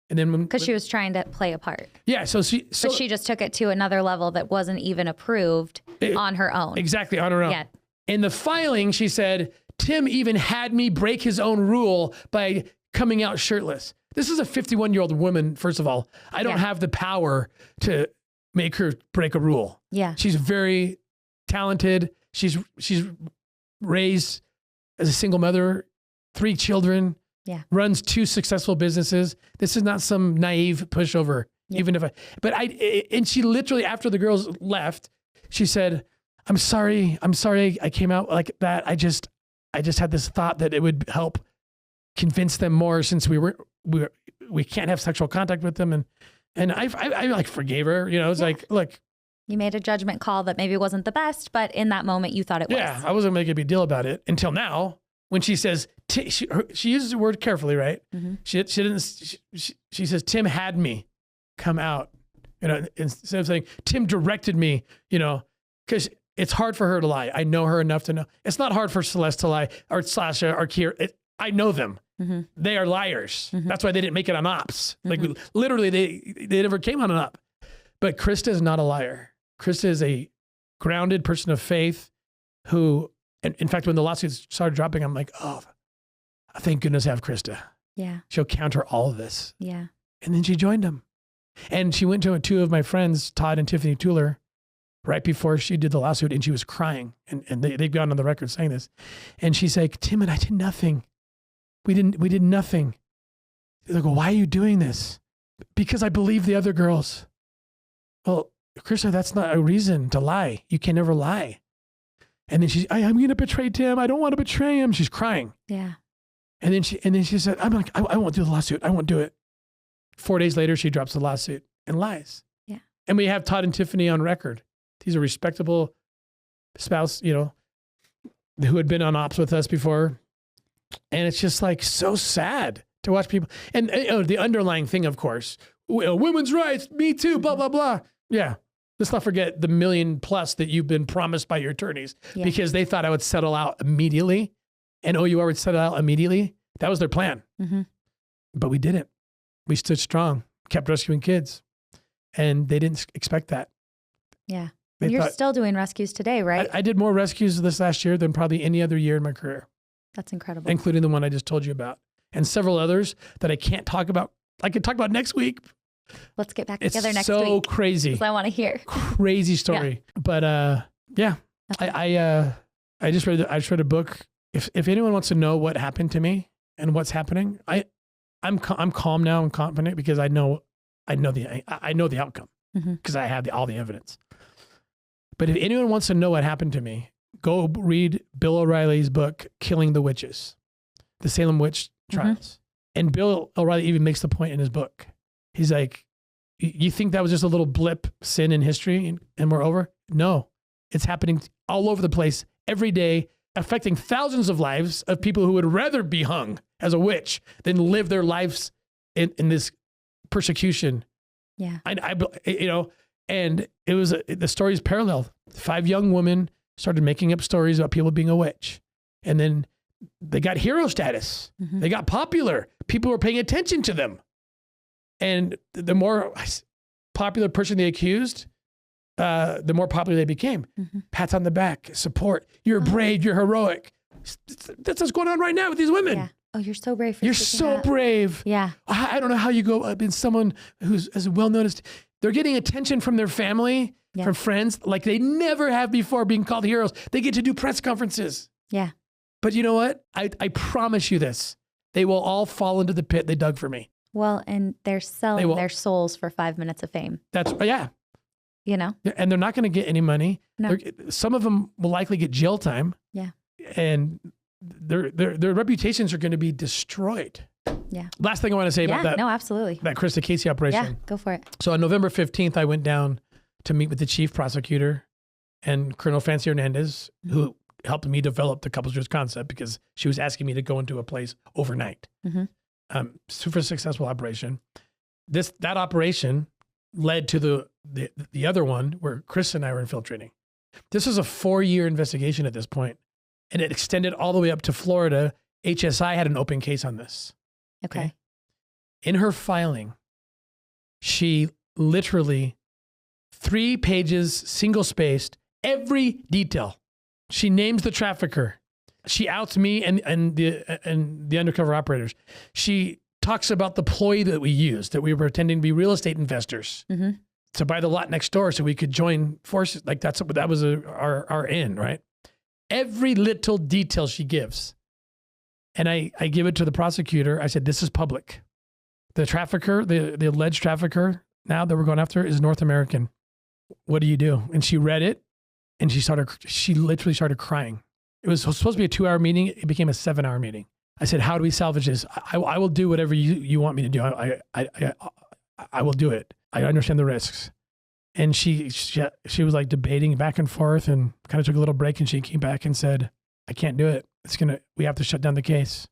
then because she was trying to play a part. Yeah, but she just took it to another level that wasn't even approved on her own. Exactly, on her own. Yeah. In the filing, she said, Tim even had me break his own rule by coming out shirtless. This is a 51-year-old woman, first of all. I don't have the power to make her break a rule. Yeah. She's very talented. She's raised as a single mother, 3 children. Yeah. Runs 2 successful businesses. This is not some naive pushover. Yeah. And she literally, after the girls left, she said, I'm sorry I came out like that. I just had this thought that it would help convince them more since we can't have sexual contact with them. And I like forgave her, it's like, look. You made a judgment call that maybe wasn't the best, but in that moment you thought it was. Yeah, I wasn't making a big deal about it until now. When she says, she uses the word carefully, right? Mm-hmm. She says, Tim had me come out, instead of saying, Tim directed me, because it's hard for her to lie. I know her enough to know. It's not hard for Celeste to lie, or Sasha, or Kiera. I know them. Mm-hmm. They are liars. Mm-hmm. That's why they didn't make it on ops. Mm-hmm. Like literally, they never came on an op. But Krista is not a liar. Krista is a grounded person of faith who, and in fact, when the lawsuits started dropping, I'm like, oh, thank goodness I have Krista. Yeah. She'll counter all of this. Yeah. And then she joined them. And she went to 2 of my friends, Todd and Tiffany Tueller, right before she did the lawsuit, and she was crying. And they've gone on the record saying this. And she's like, Tim and I did nothing. We did nothing. They're like, well, why are you doing this? Because I believe the other girls. Well, Krista, that's not a reason to lie. You can never lie. And then I'm going to betray Tim. I don't want to betray him. She's crying. Yeah. And then she said, I'm like, I won't do the lawsuit. I won't do it. 4 days later, she drops the lawsuit and lies. Yeah. And we have Todd and Tiffany on record. These are respectable spouse, who had been on ops with us before. And it's just like so sad to watch people. And the underlying thing, of course, women's rights, me too, blah, blah, blah. Yeah. Let's not forget the $1 million+ that you've been promised by your attorneys because they thought I would settle out immediately and OUR would settle out immediately. That was their plan. Mm-hmm. But we didn't. We stood strong, kept rescuing kids, and they didn't expect that. Yeah. And you're still doing rescues today, right? I did more rescues this last year than probably any other year in my career. That's incredible. Including the one I just told you about and several others that I can't talk about. I could talk about next week. Let's get back together next week. It's so crazy. Because I want to hear. Crazy story. Yeah. But I just read a book. If anyone wants to know what happened to me and what's happening, I'm calm now and confident because I know the outcome because I have all the evidence. But if anyone wants to know what happened to me, go read Bill O'Reilly's book, Killing the Witches, the Salem Witch Trials. Mm-hmm. And Bill O'Reilly even makes the point in his book. He's like, you think that was just a little blip sin in history and we're over? No, it's happening all over the place every day, affecting thousands of lives of people who would rather be hung as a witch than live their lives in this persecution. Yeah. And it was, the story's parallel. 5 young women started making up stories about people being a witch. And then they got hero status. Mm-hmm. They got popular. People were paying attention to them. And the more popular person they accused, the more popular they became. Mm-hmm. Pats on the back, support. You're brave. You're heroic. That's what's going on right now with these women. Yeah. Oh, you're so brave. You're so brave. Yeah. I don't know how you go up in someone who's as well known as. They're getting attention from their family, from friends, like they never have before being called heroes. They get to do press conferences. Yeah. But you know what? I promise you this. They will all fall into the pit they dug for me. Well, and they're selling their souls for 5 minutes of fame. That's, yeah. And they're not going to get any money. No. Some of them will likely get jail time. Yeah. And their reputations are going to be destroyed. Yeah. Last thing I want to say about that. No, absolutely. That Krista Casey operation. Yeah, go for it. So on November 15th, I went down to meet with the chief prosecutor and Colonel Fancy Hernandez, who helped me develop the couples risk concept because she was asking me to go into a place overnight. Super successful operation. That operation led to the other one where Chris and I were infiltrating. This was a 4-year investigation at this point, and it extended all the way up to Florida. HSI had an open case on this. Okay. In her filing, she literally 3 pages, single spaced, every detail. She names the trafficker. She outs me and the undercover operators. She talks about the ploy that we used, that we were pretending to be real estate investors to buy the lot next door so we could join forces. Like that was our end, right? Every little detail she gives. And I give it to the prosecutor. I said, this is public. The trafficker, the alleged trafficker now that we're going after is North American. What do you do? And she read it and she literally started crying. It was supposed to be a 2-hour meeting. It became a 7-hour meeting. I said, how do we salvage this? I will do whatever you want me to do. I will do it. I understand the risks. And she was like debating back and forth and kind of took a little break, and she came back and said, I can't do it. We have to shut down the case.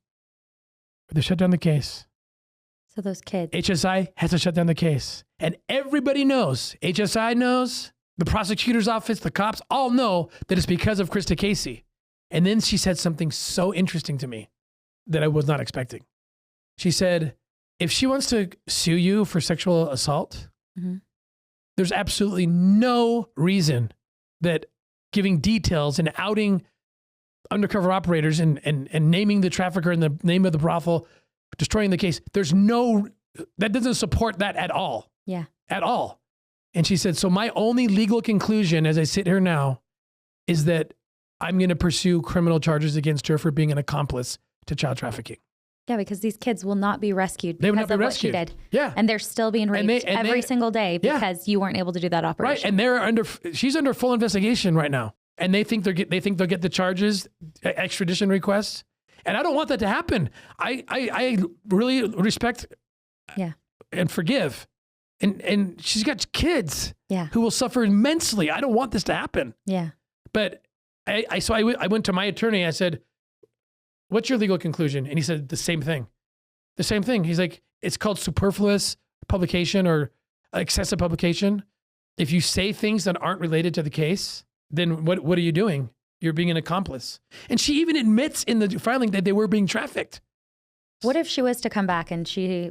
They shut down the case. So those kids. HSI has to shut down the case. And everybody knows, HSI knows, the prosecutor's office, the cops all know that it's because of Krista Casey. And then she said something so interesting to me that I was not expecting. She said, if she wants to sue you for sexual assault, there's absolutely no reason that giving details and outing undercover operators and naming the trafficker and the name of the brothel, destroying the case, that doesn't support that at all. Yeah. At all. And she said, so my only legal conclusion as I sit here now is that I'm going to pursue criminal charges against her for being an accomplice to child trafficking. Yeah, because these kids will not be rescued they will because not be of rescued. what she did. Yeah. And they're still being raped every single day because you weren't able to do that operation. Right. And she's under full investigation right now. And they think they'll get the charges, extradition requests. And I don't want that to happen. I really respect and forgive. And she's got kids who will suffer immensely. I don't want this to happen. Yeah. But I went to my attorney. I said, what's your legal conclusion? And he said the same thing. The same thing. He's like, it's called superfluous publication or excessive publication. If you say things that aren't related to the case, then what are you doing? You're being an accomplice. And she even admits in the filing that they were being trafficked. What if she was to come back and she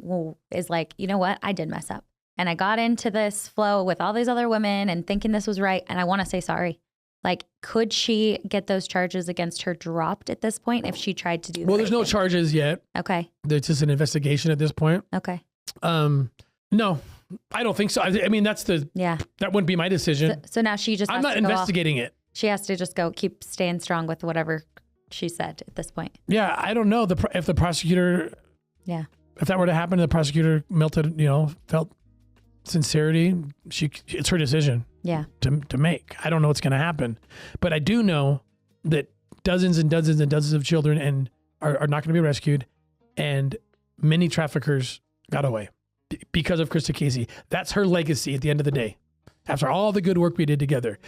is like, you know what? I did mess up. And I got into this flow with all these other women and thinking this was right. And I want to say sorry. Like, could she get those charges against her dropped at this point if she tried to do that? Well, there's no charges yet. Okay. There's just an investigation at this point. Okay. No, I don't think so. I mean, that wouldn't be my decision. So now she just I'm not investigating it. She has to just keep staying strong with whatever she said at this point. Yeah, I don't know if the prosecutor, if that were to happen, the prosecutor felt sincerity. It's her decision. Yeah. To make. I don't know what's going to happen, but I do know that dozens and dozens and dozens of children are not going to be rescued, and many traffickers got away because of Krista Casey. That's her legacy at the end of the day. After all the good work we did together,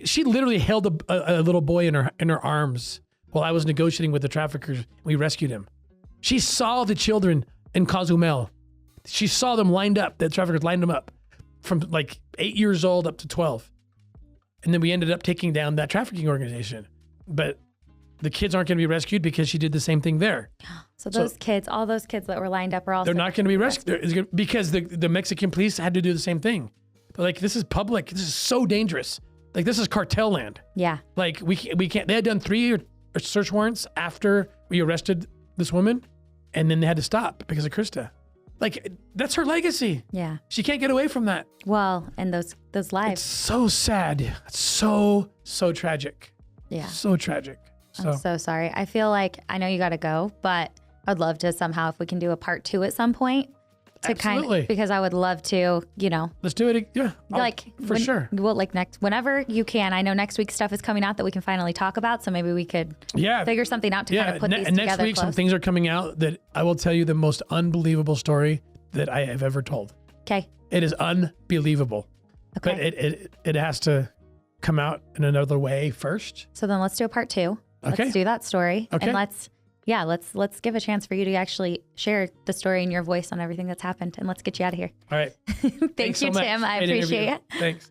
she literally held a little boy in her arms while I was negotiating with the traffickers. We rescued him. She saw the children in Cozumel. She saw them lined up. The traffickers lined them up from like 8 years old up to 12. And then we ended up taking down that trafficking organization. But the kids aren't going to be rescued because she did the same thing there. So all those kids that were lined up are also... They're not going to be rescued because the Mexican police had to do the same thing. They're like, this is public. This is so dangerous. Like, this is cartel land. Yeah. Like, we can't... They had done 3 search warrants after we arrested this woman, and then they had to stop because of Krista. Like, that's her legacy. Yeah. She can't get away from that. Well, and those lives. It's so sad. It's so tragic. Yeah. So tragic. I'm so sorry. I feel like, I know you got to go, but I'd love to somehow, if we can do a part 2 at some point. to Absolutely. because I would love to, Let's do it. Yeah. Sure. Well, whenever you can. I know next week's stuff is coming out that we can finally talk about. So maybe we could figure something out to kind of put these together. Next week, some things are coming out that I will tell you the most unbelievable story that I have ever told. Okay. It is unbelievable. Okay. But it has to come out in another way first. So then let's do a part 2. Okay. Let's do that story. Okay. And let's give a chance for you to actually share the story in your voice on everything that's happened. And let's get you out of here. All right. Thank you, so Tim. much. I appreciate it. Thanks.